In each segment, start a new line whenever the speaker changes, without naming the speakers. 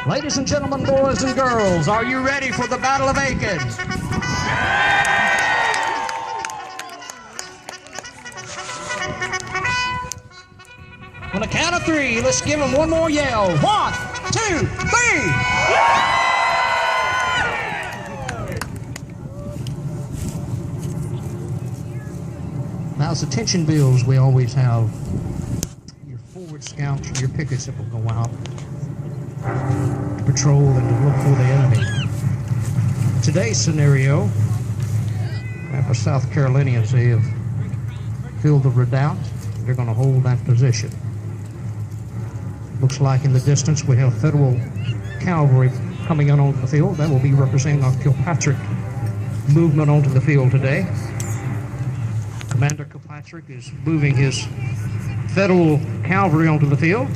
Ladies and gentlemen, boys and girls, are you ready for the Battle of Aiken? On the count of three, let's give them one more yell. 1, 2, 3! Now, as the tension builds, we always have your forward scouts or your pickets that will go out to patrol and to look for the enemy. Today's scenario, for South Carolinians, they have filled the redoubt. They're going to hold that position. Looks like in the distance we have Federal cavalry coming in onto the field. That will be representing our Kilpatrick movement onto the field today. Commander Kilpatrick is moving his Federal cavalry onto the field.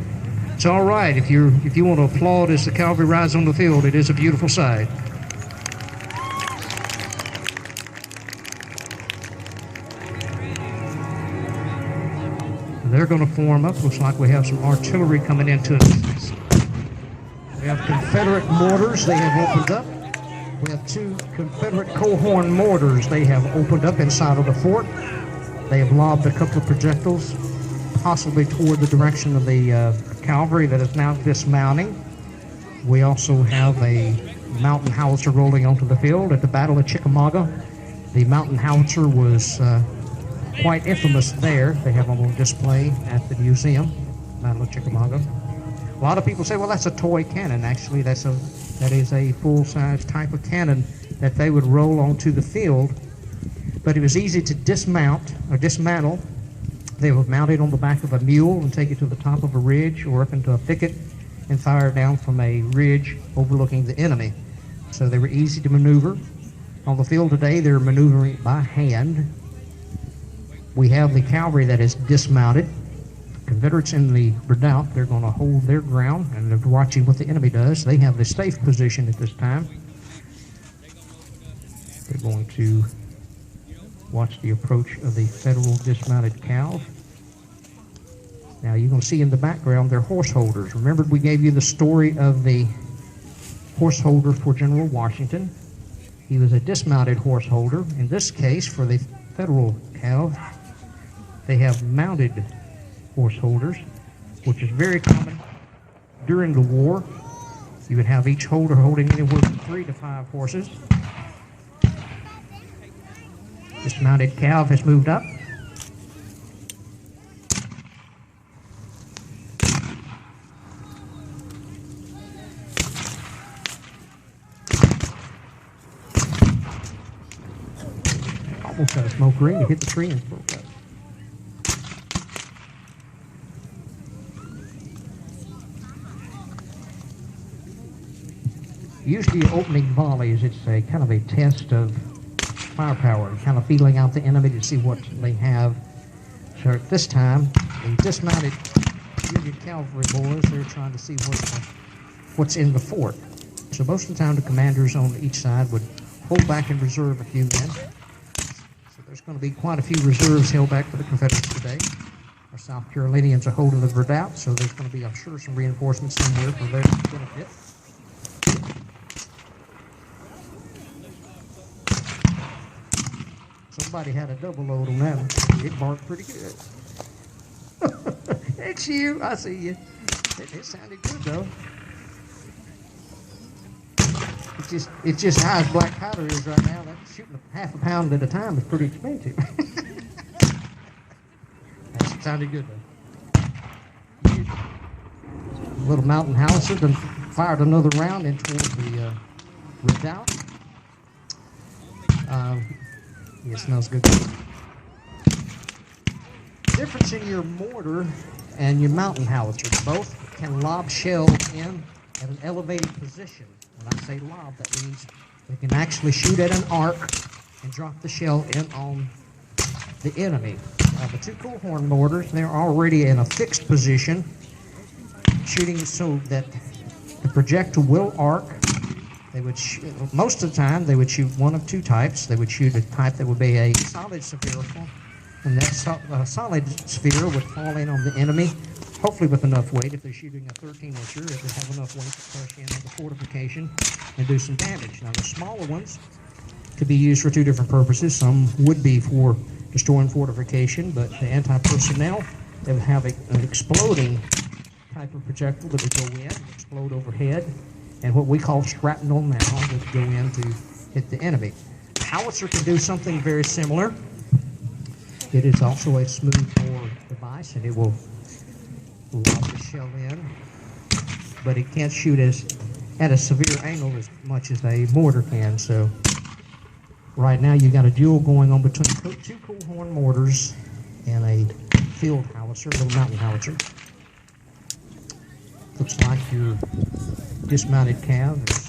It's all right if you want to applaud as the cavalry rides on the field. It is a beautiful sight. They're going to form up. Looks like we have some artillery coming into us. We have Confederate mortars. They have opened up. We have 2 Confederate cohorn mortars. They have opened up inside of the fort. They have lobbed a couple of projectiles, possibly toward the direction of the cavalry that is now dismounting. We also have a mountain howitzer rolling onto the field. At the Battle of Chickamauga, the mountain howitzer was quite infamous there. They have them on display at the museum, Battle of Chickamauga. A lot of people say, well, that's a toy cannon. Actually, that is a full-size type of cannon that they would roll onto the field. But it was easy to dismount or dismantle. They would mount it on the back of a mule and take it to the top of a ridge or up into a thicket and fire down from a ridge overlooking the enemy. So they were easy to maneuver. On the field today, they're maneuvering by hand. We have the cavalry that is dismounted. Confederates in the redoubt, they're going to hold their ground and they're watching what the enemy does. They have the safe position at this time. They're going to watch the approach of the Federal dismounted cav. Now you're going to see in the background they're horse holders. Remember we gave you the story of the horse holder for General Washington. He was a dismounted horse holder. In this case, for the Federal cav, they have mounted horse holders, which is very common during the war. You would have each holder holding anywhere from 3 to 5 horses. Dismounted cav has moved up. Almost got a smoke ring. It hit the tree and broke up. Usually opening volleys, it's a kind of a test of firepower, kind of feeling out the enemy to see what they have. So at this time, the dismounted Union cavalry boys, they're trying to see what's in the fort. So most of the time the commanders on each side would hold back and reserve a few men. So there's going to be quite a few reserves held back for the Confederates today. Our South Carolinians are holding the redoubt, so there's going to be, I'm sure, some reinforcements somewhere for their benefit. Somebody had a double load on that one. It barked pretty good. It's you. I see you. It sounded good, though. It's just how his black powder is right now. That's shooting half a pound at a time is pretty expensive. That sounded good, though. A little mountain howitzer then fired another round in toward the redoubt. It smells good. Difference in your mortar and your mountain howitzer. Both can lob shells in at an elevated position. When I say lob, that means they can actually shoot at an arc and drop the shell in on the enemy. The 2 cohorn mortars, they're already in a fixed position, shooting so that the projectile will arc. They would most of the time, they would shoot one of 2 types. They would shoot a type that would be a solid spherical, and that solid sphere would fall in on the enemy, hopefully with enough weight. If they're shooting a 13-incher, it would have enough weight to crush in on the fortification and do some damage. Now, the smaller ones could be used for two different purposes. Some would be for destroying fortification, but the anti-personnel, they would have an exploding type of projectile that would go in, explode overhead, and what we call shrapnel now would go in to hit the enemy. Howitzer can do something very similar. It is also a smooth bore device, and it will lob the shell in, but it can't shoot at a severe angle as much as a mortar can. So right now you've got a duel going on between two Coehorn mortars and a field howitzer, little mountain howitzer. Looks like your dismounted cav is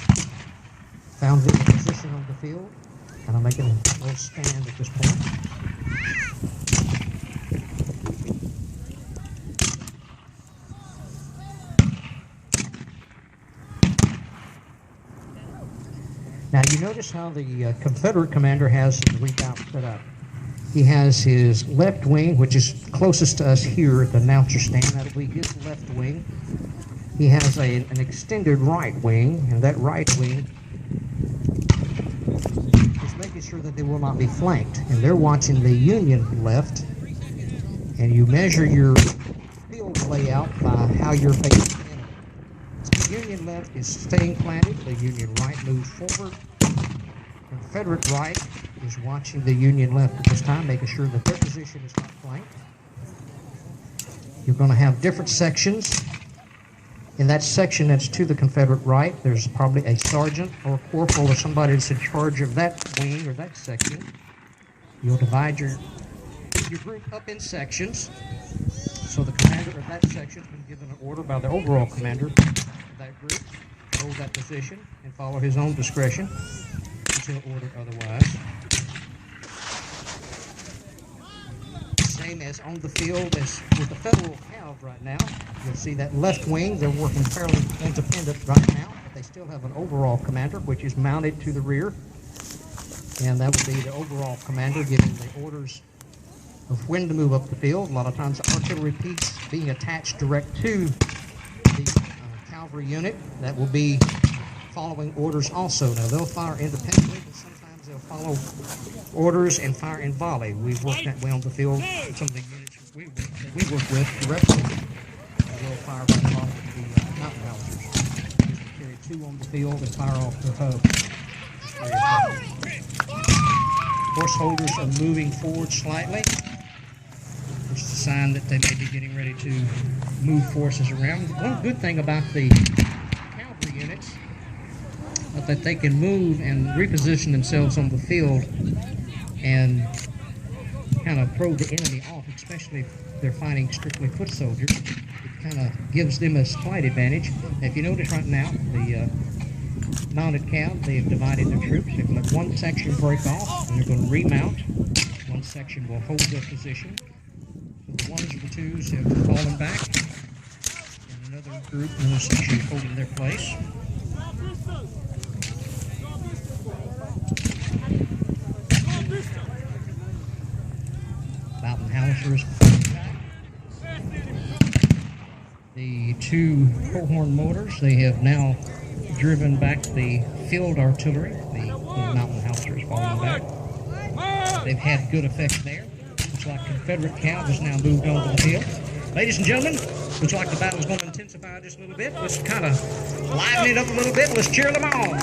found in position on the field, kind of making a little stand at this point. Now you notice how the Confederate commander has the redoubt set up. He has his left wing, which is closest to us here at the announcer stand. That'll be his left wing. He has an extended right wing, and that right wing is making sure that they will not be flanked. And they're watching the Union left, and you measure your field layout by how you're facing the enemy. The Union left is staying planted, the Union right moves forward. Confederate right is watching the Union left at this time, making sure that their position is not flanked. You're going to have different sections. In that section that's to the Confederate right, there's probably a sergeant or a corporal or somebody that's in charge of that wing or that section. You'll divide your group up in sections. So the commander of that section has been given an order by the overall commander of that group to hold that position and follow his own discretion until ordered otherwise. Same as on the field as with the Federal Cav right now. You'll see that left wing, they're working fairly independent right now, but they still have an overall commander, which is mounted to the rear. And that would be the overall commander giving the orders of when to move up the field. A lot of times artillery piece being attached direct to the cavalry unit. That will be following orders also. Now they'll fire independently, but sometimes they'll follow orders and fire in volley. We've worked that way on the field. Some of the units we work with directly will fire right off the mountain howitzers. Just to carry two on the field and fire off their hub. Horse holders are moving forward slightly, which is a sign that they may be getting ready to move forces around. One good thing about the cavalry units is that they can move and reposition themselves on the field and kind of probe the enemy off, especially if they're fighting strictly foot soldiers. It kind of gives them a slight advantage. If you notice right now, the mounted cav, they've divided their troops. They've let one section break off, and they're going to remount. One section will hold their position. So the ones and the twos have fallen back, and another group, another section is holding their place. Mountain howitzers. The two Coehorn mortars, they have now driven back the field artillery. The mountain howitzer is falling back. They've had good effect there. Looks like Confederate cav has now moved on to the field. Ladies and gentlemen, looks like the battle is going to intensify just a little bit. Let's kind of liven it up a little bit. Let's cheer them on.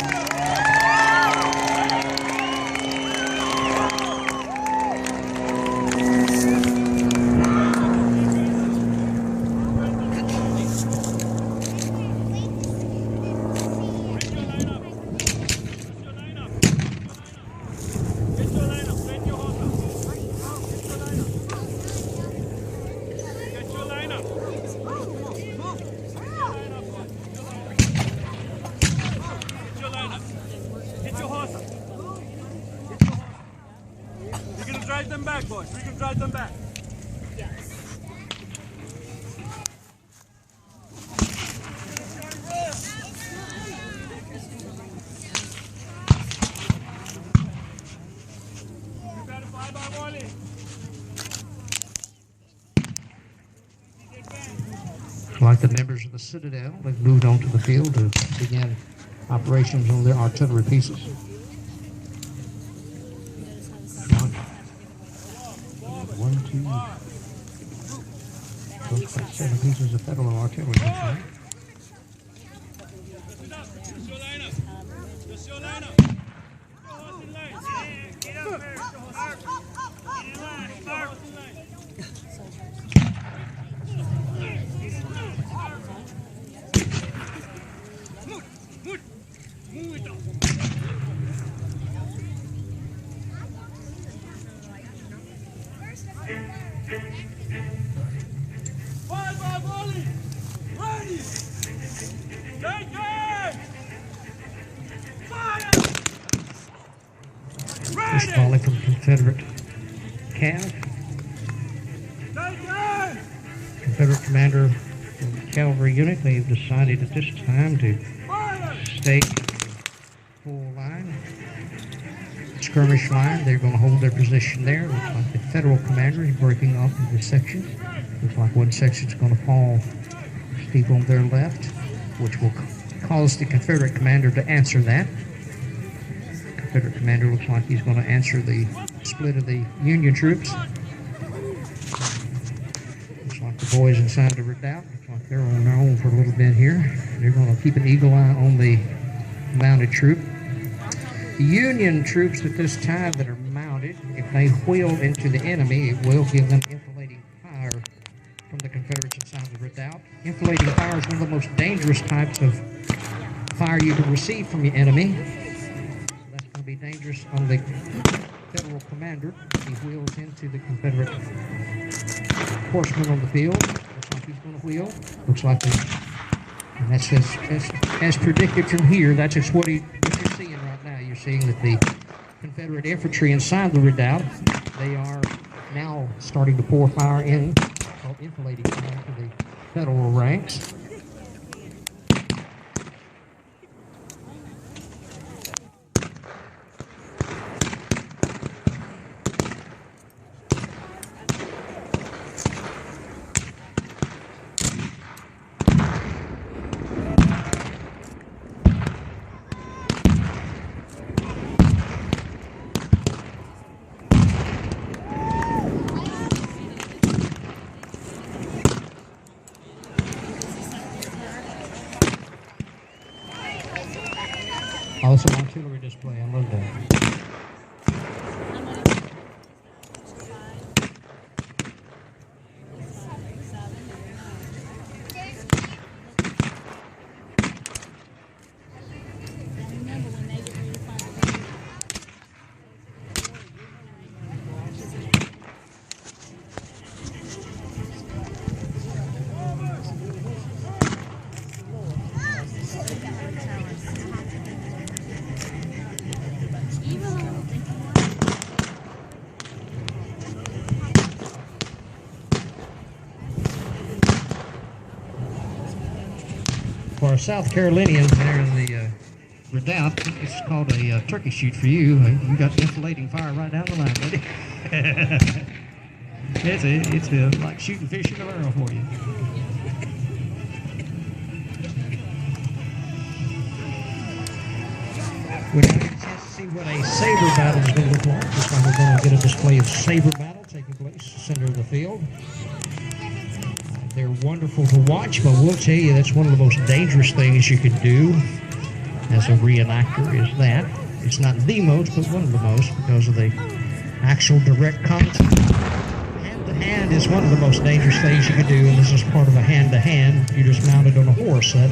Drive them back, boys. We can drive them back.
The members of the Citadel have moved onto the field to begin operations on their artillery pieces. One, two, 7 pieces of federal artillery.
Just your line up. Horse in line. Get up there. Get in line. Horse in line. Move it up. Fire by volley. Ready. Take it. Fire.
This volley from Confederate Cav.
Take it.
Confederate commander of the cavalry unit. They've decided at this time to stay full line, skirmish line. They're going to hold their position there. Looks like the federal commander is breaking off into sections. Looks like one section is going to fall steep on their left, which will cause the Confederate commander to answer that. Confederate commander looks like he's going to answer the split of the Union troops. Looks like the boys inside the redoubt. Looks like they're on their own for a little bit here. They're going to keep an eagle eye on the mounted troop. The Union troops at this time that are mounted, if they wheel into the enemy, it will give them enfilading fire from the Confederates inside the redoubt. Enfilading fire is one of the most dangerous types of fire you can receive from your enemy. So that's going to be dangerous on the federal commander. He wheels into the Confederate horsemen on the field. Looks like he's going to wheel. Looks like and that's as predicted from here. That's just what you're seeing right now. You're seeing that the Confederate infantry inside the redoubt, they are now starting to pour fire in, called enfilading fire to the federal ranks. Awesome artillery display. I love that. For our South Carolinians there in the redoubt, this is called a turkey shoot for you. You got enfilading fire right down the line, buddy. it's like shooting fish in a barrel for you. We now get a chance to see what a saber battle is going to look like. Looks like we're going to get a display of saber battle taking place in the center of the field. They're wonderful to watch, but we'll tell you that's one of the most dangerous things you can do as a reenactor is that. It's not the most, but one of the most because of the actual direct contact. Hand-to-hand is one of the most dangerous things you can do, and this is part of a hand-to-hand. You're just mounted on a horse. That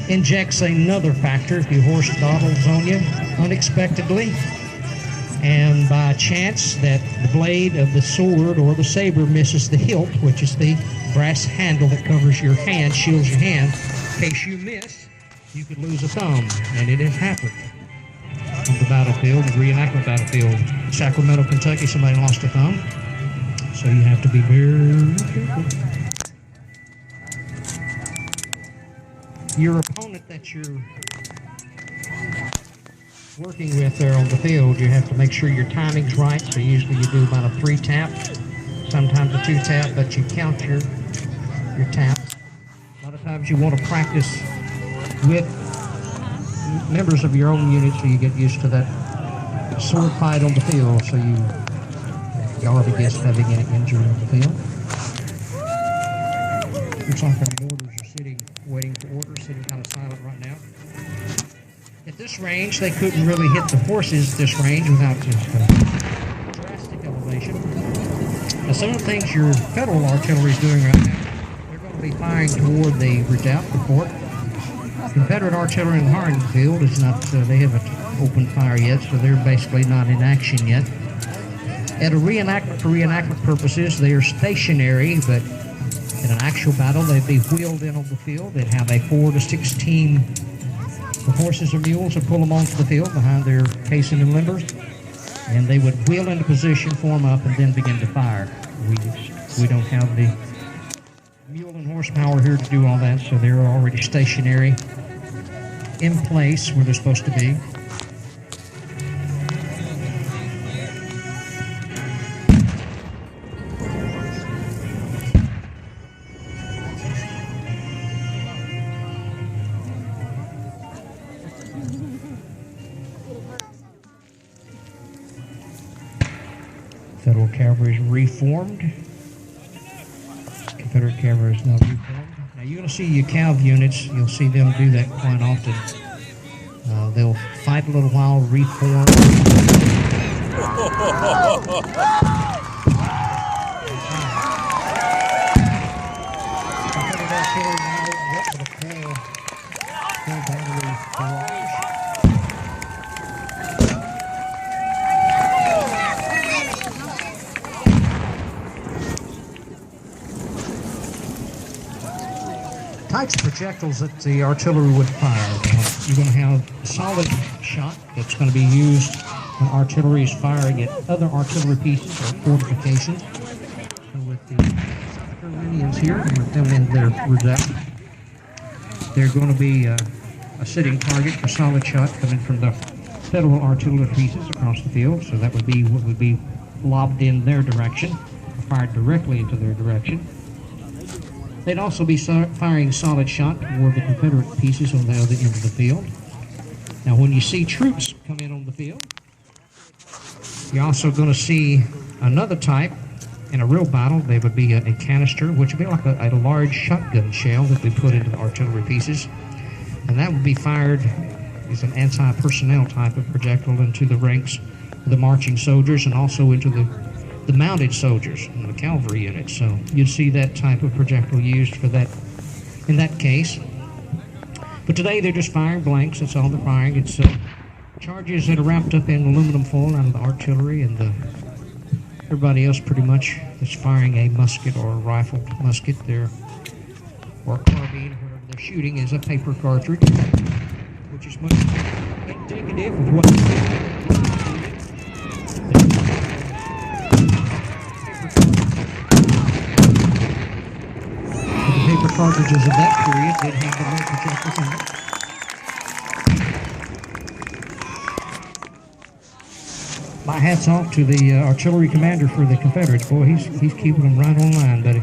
injects another factor if your horse dawdles on you unexpectedly. And by chance that the blade of the sword or the saber misses the hilt, which is the brass handle that covers your hand, shields your hand, in case you miss, you could lose a thumb. And it has happened on the battlefield, the reenactment battlefield. Sacramento, Kentucky, somebody lost a thumb. So you have to be very careful. Your opponent that you're working with there on the field, you have to make sure your timing's right. So usually you do about a 3-tap, sometimes a 2-tap, but you count your taps. sometimes you want to practice with members of your own unit so you get used to that sword fight on the field, so you guard against having any injury on the field. Looks like our mortars are sitting, waiting for orders, sitting kind of silent right now. At this range, they couldn't really hit the horses at this range without just drastic elevation. Now, some of the things your federal artillery is doing right now, they're going to be firing toward the redoubt, the fort. Confederate artillery in the firing field is not, they haven't opened fire yet, so they're basically not in action yet. At a reenactment, for reenactment purposes, they are stationary, but in an actual battle, they'd be wheeled in on the field. They'd have a 4 to 6 team of horses or mules and pull them onto the field behind their casing and limbers, and they would wheel into position, form up, and then begin to fire. We don't have the mule and horsepower here to do all that, so they're already stationary in place where they're supposed to be. Federal cavalry is reformed. Confederate cavalry is now reformed. Now you're going to see your cav units, you'll see them do that quite often. They'll fight a little while, reform. Confederate artillery now up with a full battery barrage. Types of projectiles that the artillery would fire. You're going to have a solid shot that's going to be used when artillery is firing at other artillery pieces or fortifications. And with the South Carolinians here, with them in their redoubt, they're going to be a sitting target for solid shot coming from the federal artillery pieces across the field. So that would be what would be lobbed in their direction, fired directly into their direction. They'd also be firing solid shot toward the Confederate pieces on the other end of the field. Now, when you see troops come in on the field, you're also going to see another type. In a real battle, they would be a canister, which would be like a large shotgun shell that we put into the artillery pieces. And that would be fired as an anti-personnel type of projectile into the ranks of the marching soldiers and also into the mounted soldiers and the cavalry units. So you'd see that type of projectile used for that in that case. But today they're just firing blanks. That's all they're firing. It's charges that are wrapped up in aluminum foil out of the artillery, and everybody else pretty much is firing a musket or a rifled musket there, or a carbine, whatever they're shooting is a paper cartridge, which is much indicative of what paper cartridges of that period did have the little projectors in it. My hat's off to the artillery commander for the Confederates. Boy, he's keeping them right on line, buddy.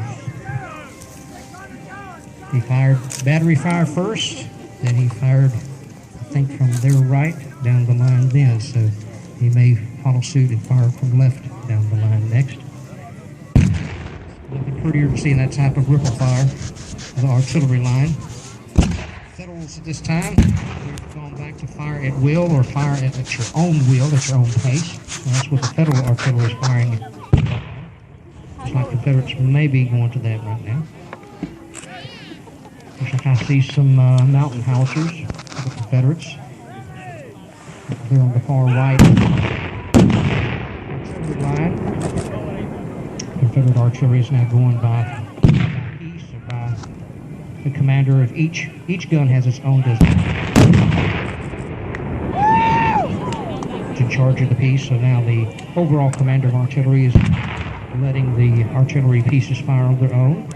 He fired battery fire first, then he fired, I think, from their right down the line then, so he may follow suit and fire from left down the line next. Looking prettier to see that type of ripple fire of the artillery line. Federals at this time, we've gone back to fire at will or fire at your own will, at your own pace. So that's what the federal artillery is firing at. Looks like Confederates may be going to that right now. Looks like I see some mountain howitzers of the Confederates. They're on the far right artillery line. Confederate artillery is now going by piece or by the commander of each gun has its own designation in charge of the piece. So now the overall commander of artillery is letting the artillery pieces fire on their own.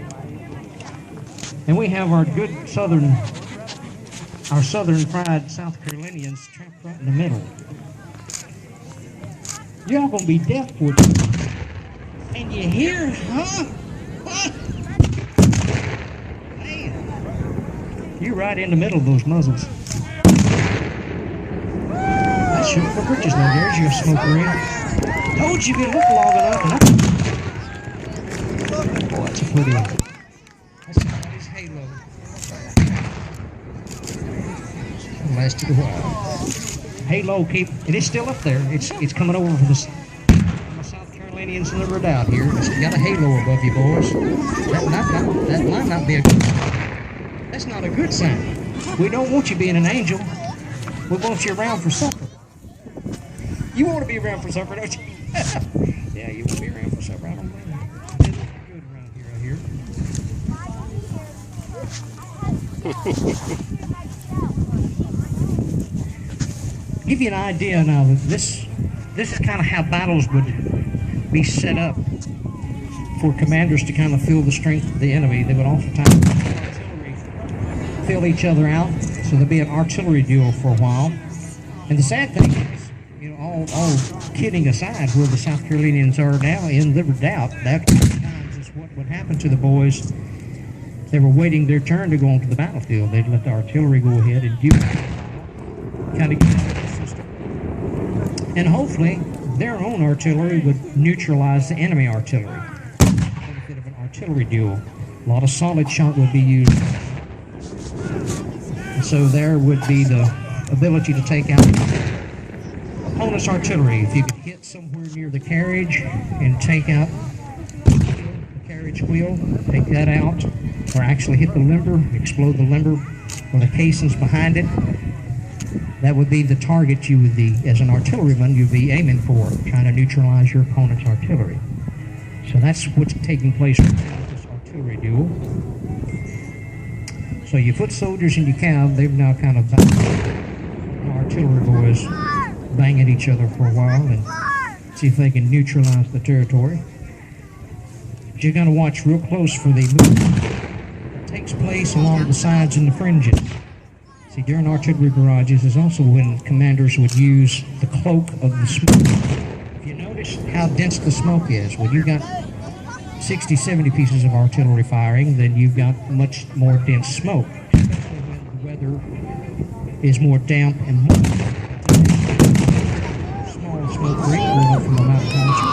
And we have our good southern fried South Carolinians trapped right in the middle. Y'all gonna be deaf with it. And you hear, huh? Man. You're right in the middle of those muzzles. That should for britches now. There's your smoke ring. Told you if you look long enough. Oh, that's a pretty one. That is halo. Lasted a while. Halo, it is still up there. It's coming over from the South Carolinians never doubt here. It's got a halo above you, boys. That might not be a good sign. That's not a good sign. We don't want you being an angel. We want you around for supper. You want to be around for supper, don't you? Yeah, you want to be around for supper. I don't blame you. It's good around here, I hear. Give you an idea now that this is kind of how battles would be set up for commanders to kind of feel the strength of the enemy. They would oftentimes fill each other out, so there'd be an artillery duel for a while. And the sad thing is, you know, all kidding aside, where the South Carolinians are now, in liver doubt, that sometimes is what would happen to the boys. They were waiting their turn to go onto the battlefield. They'd let the artillery go ahead and kind of get into the system. And hopefully, their own artillery would neutralize the enemy artillery. For the benefit of an artillery duel. A lot of solid shot would be used. And so there would be the ability to take out opponent's artillery. If you could hit somewhere near the carriage and take out the carriage wheel, take that out, or actually hit the limber, explode the limber or the casings behind it, that would be the target you would be, as an artilleryman, you'd be aiming for, trying to neutralize your opponent's artillery. So that's what's taking place with this artillery duel. So your foot soldiers and your cav, they've now kind of artillery boys bang at each other for a while and see if they can neutralize the territory. But you're going to watch real close for the movement that takes place along the sides and the fringes. See, during artillery barrages is also when commanders would use the cloak of the smoke. If you notice how dense the smoke is, when you've got 60, 70 pieces of artillery firing, then you've got much more dense smoke, especially when the weather is more damp and moist. Small smoke ring from the mountain country.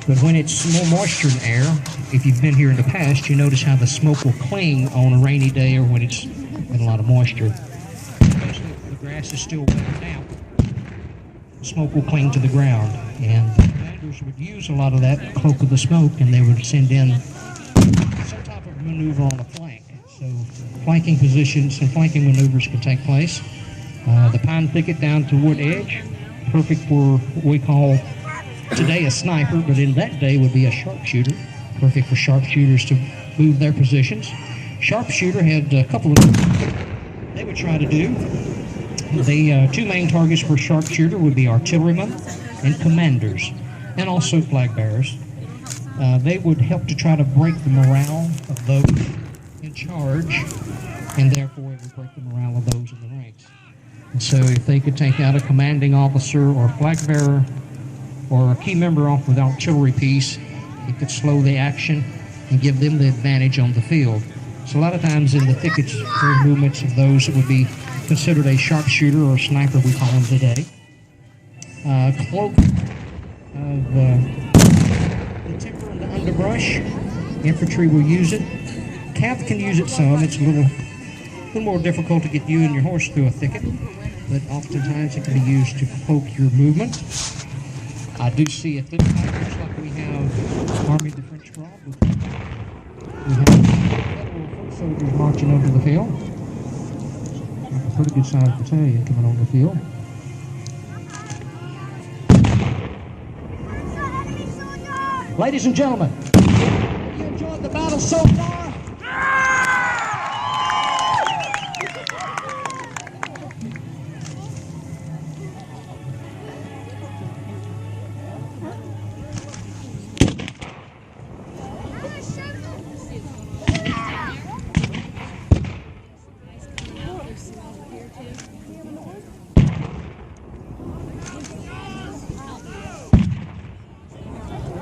But when it's more moisture in the air, if you've been here in the past, you notice how the smoke will cling on a rainy day or when it's got a lot of moisture. Especially if the grass is still wet and damp, the smoke will cling to the ground. And the commanders would use a lot of that cloak of the smoke, and they would send in some type of maneuver on a flank. So flanking positions and flanking maneuvers can take place. The pine thicket down to wood edge, perfect for what we call today a sniper, but in that day would be a sharpshooter, perfect for sharpshooters to move their positions. Sharpshooter had a couple of they would try to do. The two main targets for sharpshooter would be artillerymen and commanders, and also flag bearers. They would help to try to break the morale of those in charge, and therefore it would break the morale of those in the ranks. And so if they could take out a commanding officer or flag bearer or a key member off with artillery piece, it could slow the action and give them the advantage on the field. So a lot of times in the thickets, during movements of those that would be considered a sharpshooter or a sniper, we call them today. Cloak of the timber and the underbrush, infantry will use it. Cav can use it some. It's a little more difficult to get you and your horse through a thicket, but oftentimes it can be used to cloak your movement. I do see at this time, looks like we have Army of the French Broad. We have federal foot soldiers marching over the field. A pretty good sized battalion coming over the field. Ladies and gentlemen, have you enjoyed the battle so far?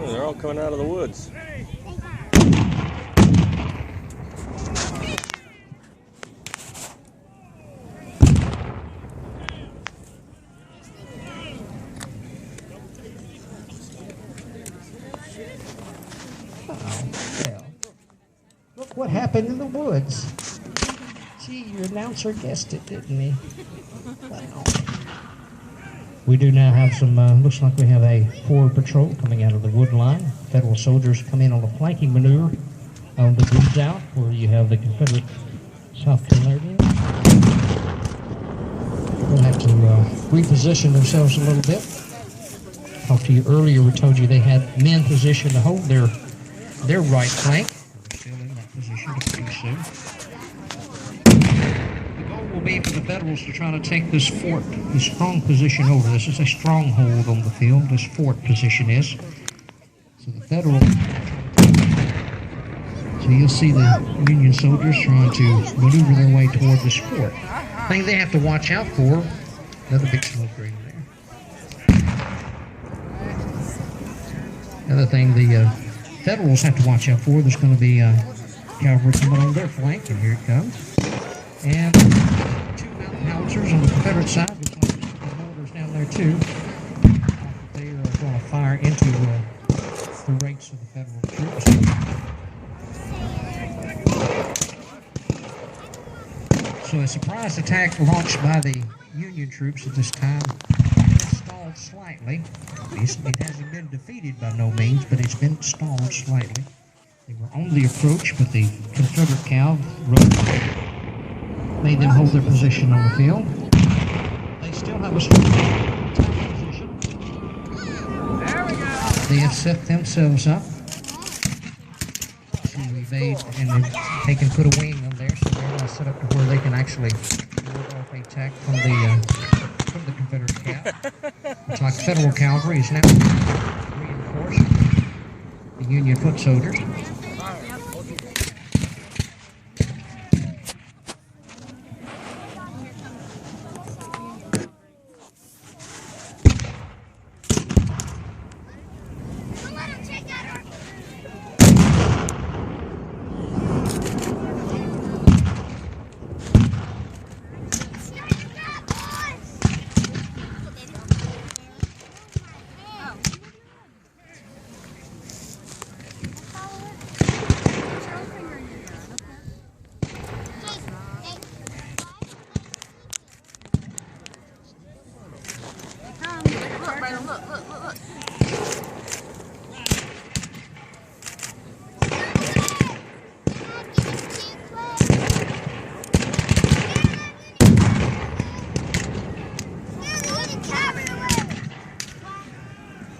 They're all coming out of the woods.
happened in the woods. Gee, your announcer guessed it, didn't he? Wow. We do now have some, looks like we have a forward patrol coming out of the wood line. Federal soldiers come in on a flanking maneuver on the Blue Out, where you have the Confederate South Carolinians. We'll have to reposition themselves a little bit. Talked to you earlier, we told you they had men positioned to hold their right flank. We're still in that position to do so. The goal will be for the Federals to try to take this fort, this strong position over. This is a stronghold on the field, this fort position is. So the Federal, so you'll see the Union soldiers trying to maneuver their way toward this fort. The thing they have to watch out for, another big smoke ring there. Another thing the Federals have to watch out for, there's going to be cavalry coming on their flank, and here it comes. And 2 mountain howitzers on the Confederate side. There's some mortars down there too. They are going to fire into the ranks of the Federal troops. So a surprise attack launched by the Union troops at this time stalled slightly. It hasn't been defeated by no means, but it's been stalled slightly. They were on the approach, but the Confederate cavalry made them hold their position on the field. They still have a strong position.
There we go.
They have set themselves up to evade, and they've taken put a wing on there, so they're now set up to where they can actually ward off an attack from the Confederate cav. Looks like Federal cavalry is now reinforced the Union foot soldiers.
Look.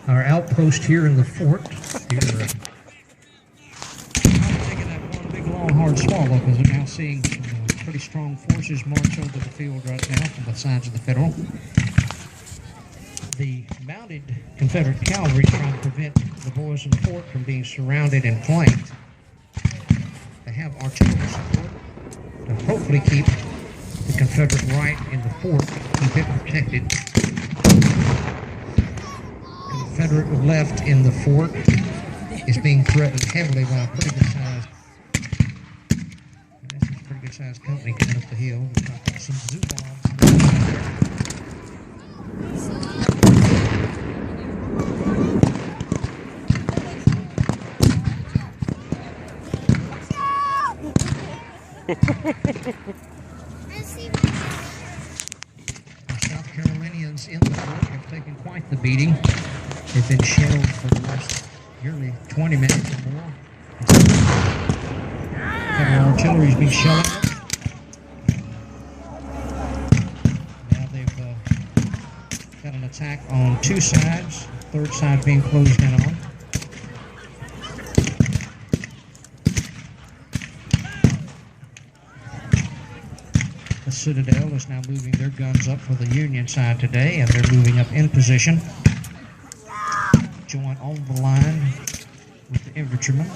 Our outpost here in the fort. Here, taking that one big long hard swallow because we're now seeing pretty strong forces march over the field right now from the sides of the Federal. The mounted Confederate cavalry trying to prevent the boys in the fort from being surrounded and flanked. They have artillery support to hopefully keep the Confederate right in the fort, keep it protected. Confederate left in the fort is being threatened heavily by a pretty good sized company coming up the hill. We've got some zoo bombs. Our South Carolinians in the fort have taken quite the beating. They've been shelled for the last nearly 20 minutes or more. Federal artillery's been shelling them. Now they've got an attack on 2 sides, the third side being closed in on. The Citadel is now moving their guns up for the Union side today, and they're moving up in position. Join on the line with the infantrymen.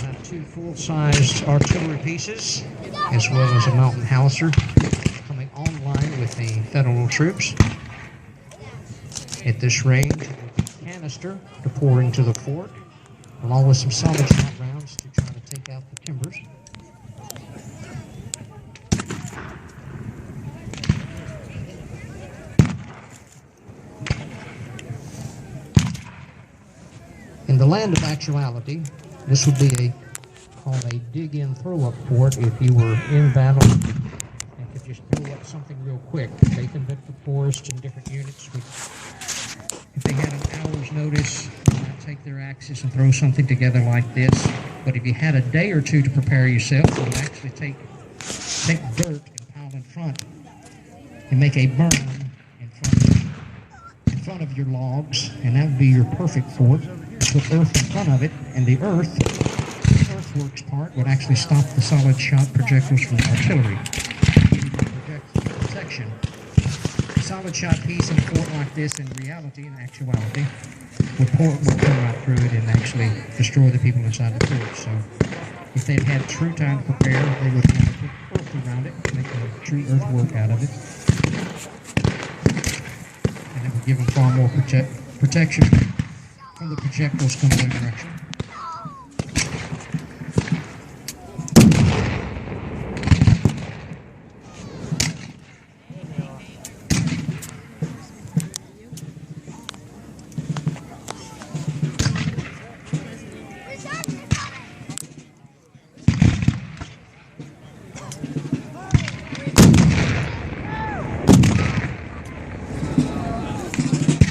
Have 2 full-sized artillery pieces, as well as a mountain howitzer, coming online with the Federal troops. At this range, it will be canister to pour into the fort, along with some solid shot rounds to try to take out the timbers. the land of actuality, this would be called a dig-in throw-up fort if you were in battle and could just throw up something real quick. They conduct the forest in different units. If they had an hour's notice, they might take their axes and throw something together like this. But if you had a day or two to prepare yourself, you would actually take dirt and pile in front and make a berm in front of your logs, and that would be your perfect fort. Put earth in front of it, and the earthworks part would actually stop the solid shot projectiles from the artillery. Protection. A solid shot piece in a fort like this, in reality, in actuality, would come right through it and actually destroy the people inside the fort. So, if they'd had true time to prepare, they would want to put earth around it, make a true earthwork out of it, and it would give them far more protection from the projectiles coming their direction.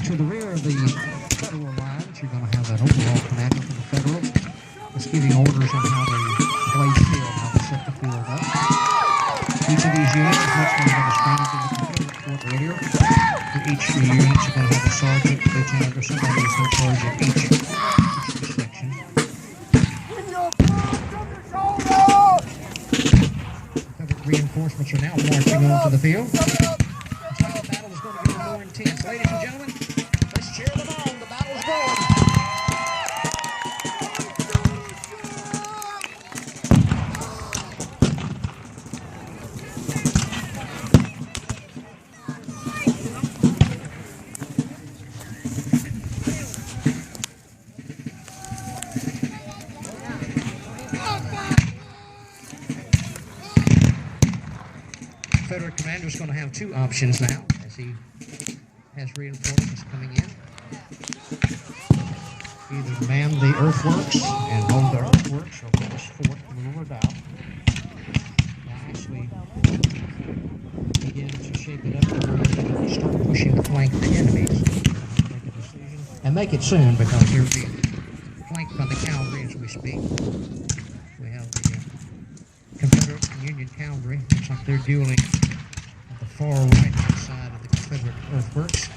To the rear of the federal lines, you're going to have that overall commander for the federal. It's giving orders on how they place field, how they set the field up. Each of these units is much more understanding than the Confederate fort earlier. For each of the units, you're going to have a sergeant, lieutenant, or somebody who's in charge of each section. Confederate reinforcements are now marching onto the field. The battle is going to be more intense. Ladies and gentlemen, let's cheer them on. The battle is going. Confederate commander is going to have two options now as he has reinforcements coming in. Either man the earthworks and hold the earthworks, or put this fort from the lower down. Now actually begin to shape it up and start pushing the flank the enemies. Make a decision. And make it soon, because you're being flanked by the cavalry as we speak. We have the Confederate and Union cavalry. Looks like they're dueling at the far right-hand side of the Confederate earthworks.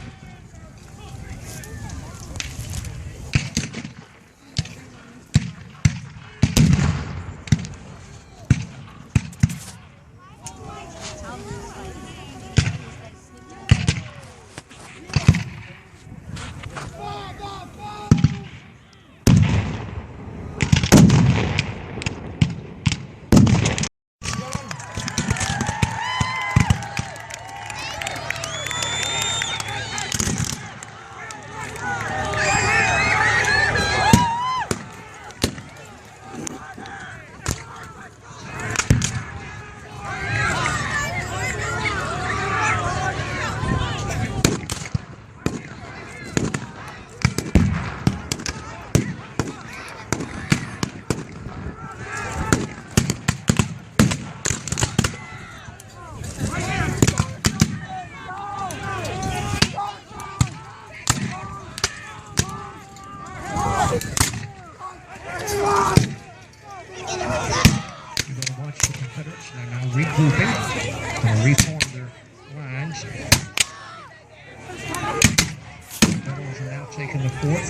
Regrouping and reform their lines. Rebels are now taking the fort.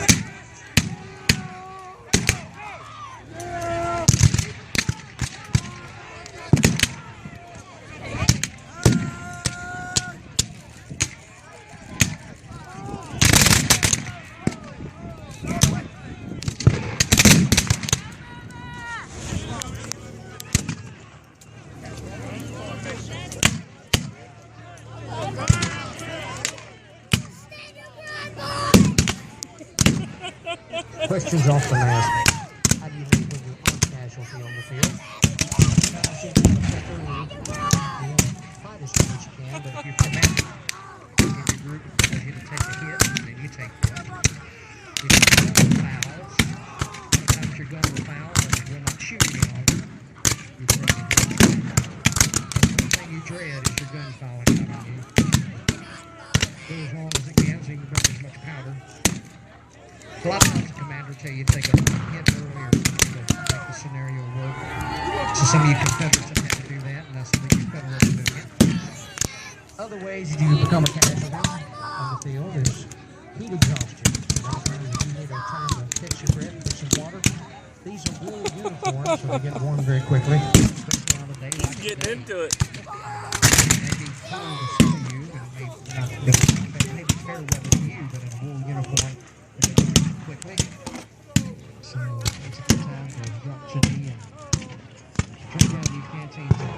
Questions often asked, how do you know when you're on casualty on the field? You want to fight as much as you can, but if you're commanding in your group, you to take a hit, then you take one. If you have fouls, tell you to take a hit earlier to make the scenario work. So some of you Confederates have had to do that, and that's some of you Federals are doing it. Other ways you become a casualty on the field is heat exhaustion. Sometimes if you need a time to catch your breath and get some water, these are wool uniforms, so they get warm very quickly. Especially on a day like
Getting
today.
into it.
Maybe cold to some of you, and maybe fair weather to you, but in a wool uniform, they get warm quickly. So it's a good time to drop your knee and drink out these canteens and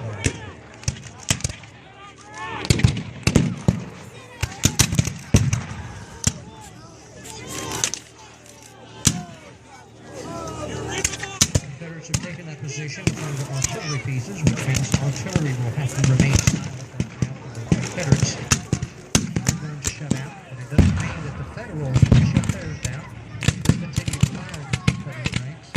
Confederates have taken that position under artillery pieces, which means artillery will have to remain silent after the Confederates are going to shut out. But it doesn't mean that the Federals will shut theirs down. They'll continue to fire the Confederate ranks.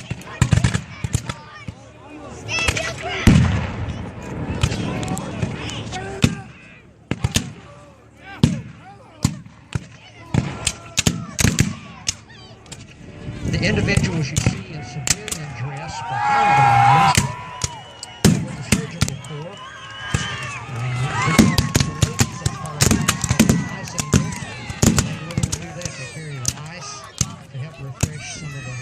The individuals you see in civilian dress behind the lines with the surgical corps, the ladies that call it ice angels, and what do they do that? They carry the ice to help refresh some of the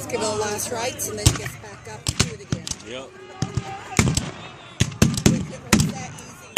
Give it the last rites and then he gets back up and do it again.
Yep.
It's that easy.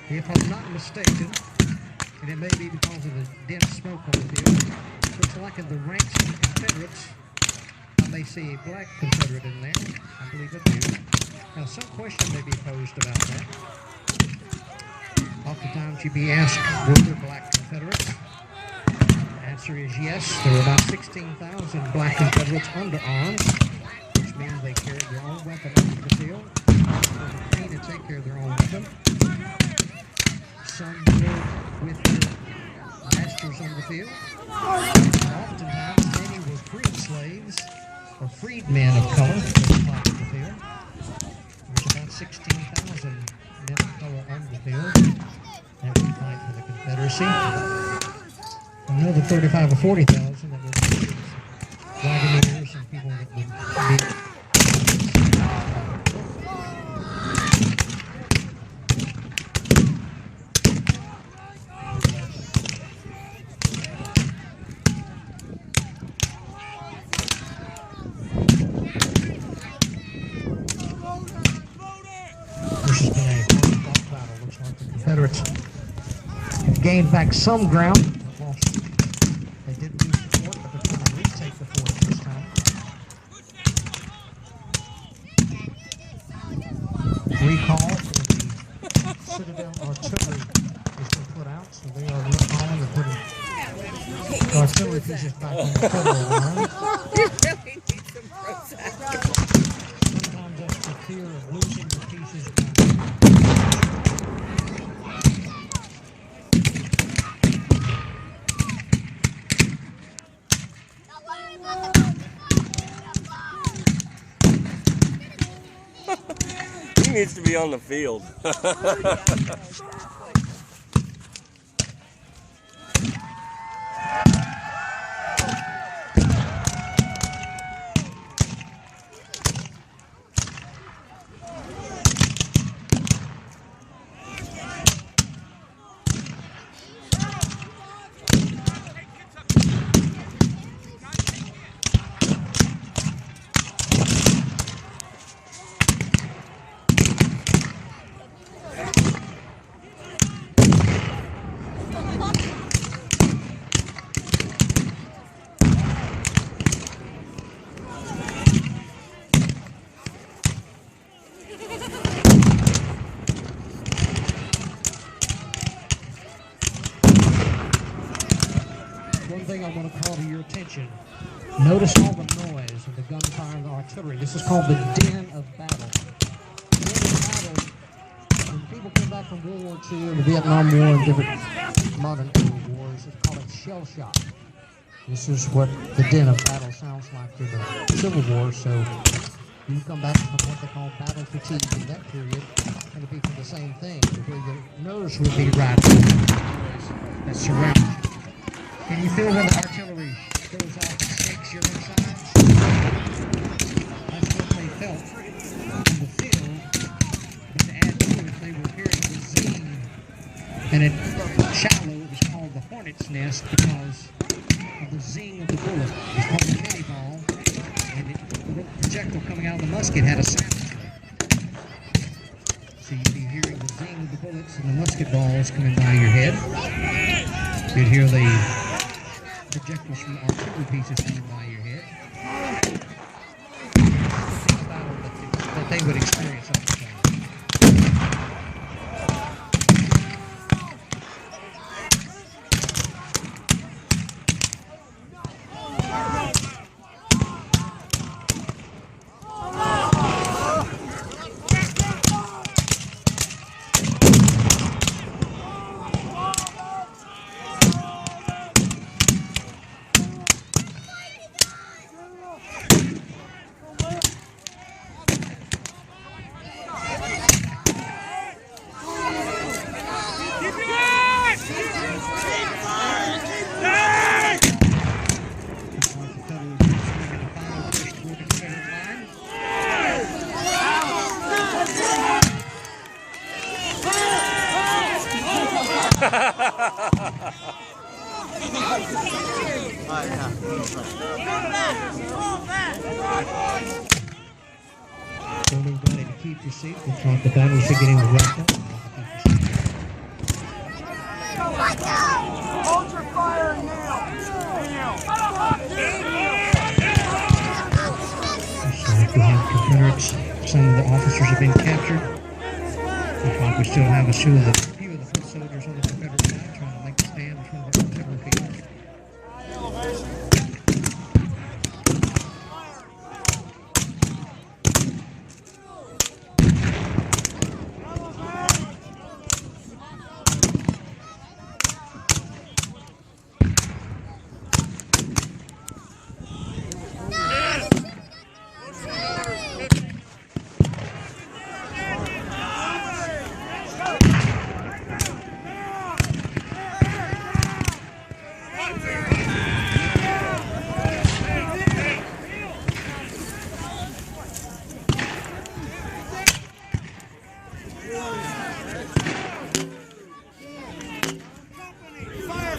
If I'm not mistaken, and it may be because of the dense smoke on the field, looks like in the ranks of the Confederates, I may see a black Confederate in there. I believe I do. Now, some question may be posed about that. Oftentimes you'd be asked, were there black Confederates? The answer is yes. There were about 16,000 black Confederates under arms, which means they carried their own weapon onto the field. They were free to take care of their own weapon. Some lived with their masters on the field. Oftentimes, many were freed slaves or freed men of color that fought on the field. There's about 16,000 men of color on the field that would fight for the Confederacy. Another 35 or 40,000 that were wagoners and people that would be Confederates gained back some ground. They did lose the fort, but they're trying to retake the fort this time. Recall for the Citadel artillery has been put out, so they are recalling and putting the artillery pieces back on the federal line.
You really need some Prozac.
Sometimes that's the fear of losing the pieces.
He needs to be on the field.
thing I want to call to your attention. Notice all the noise of the gunfire and the artillery. This is called the din of battle. Den of battle. When people come back from World War II and the Vietnam War and different modern era wars, it's called shell shock. This is what the din of battle sounds like in the Civil War. So you come back from what they call battle fatigue in that period, it'll be for the same thing, where your nerves will be right that surrounds you. Can you feel when the artillery goes off and shakes your insides? That's what they felt in the field. But to add to it, they were hearing the zing. And at Shiloh, it was called the hornet's nest because of the zing of the bullet. It's called the mini ball. And the projectile coming out of the musket had a sound to it. So you'd be hearing the zing of the bullets and the musket balls coming by your head. You'd hear the projectiles from artillery pieces coming by your head. That they would experience all the time. Don't everybody to keep your seat. Looks like the battles are getting wrapped up.
Hold your fire now!
Looks like we have Confederates. Some of the officers have been captured. Looks like we still have a few of the foot soldiers on the Confederate side trying to make a stand in front of the artillery field.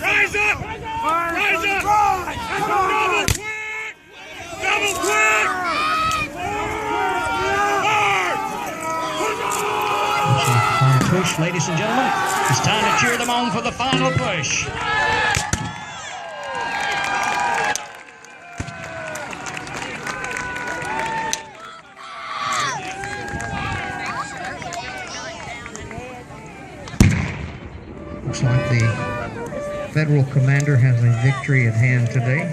Rise up! Rise up! Double quick! Double quick!
Final push, ladies and gentlemen. It's time to cheer them on for the final push. Looks like the Federal commander has a victory at hand today,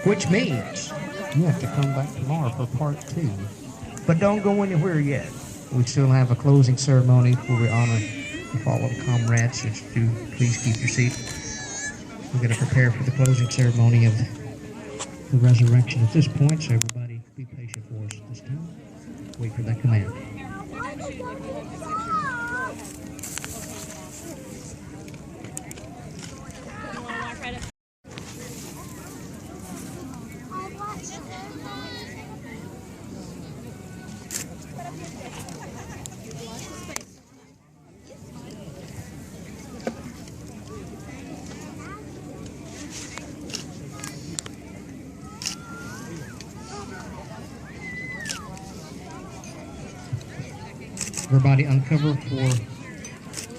which means you have to come back tomorrow for part 2. But don't go anywhere yet. We still have a closing ceremony where we honor the fallen comrades. If you do, please keep your seat. We're going to prepare for the closing ceremony of the resurrection at this point, so everybody be patient for us at this time. Wait for that command. Everybody uncover for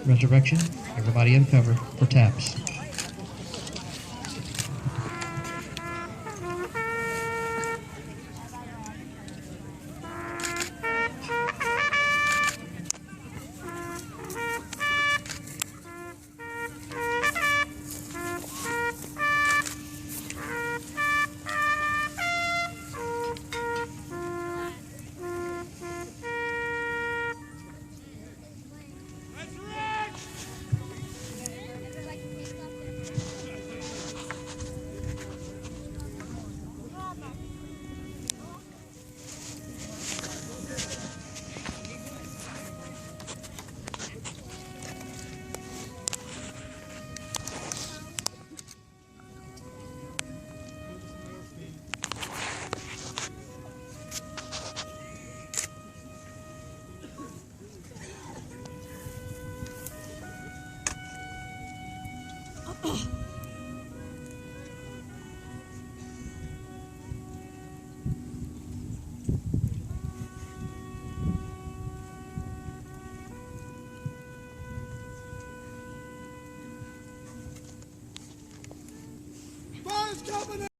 resurrection. Everybody uncover for taps.
Jumping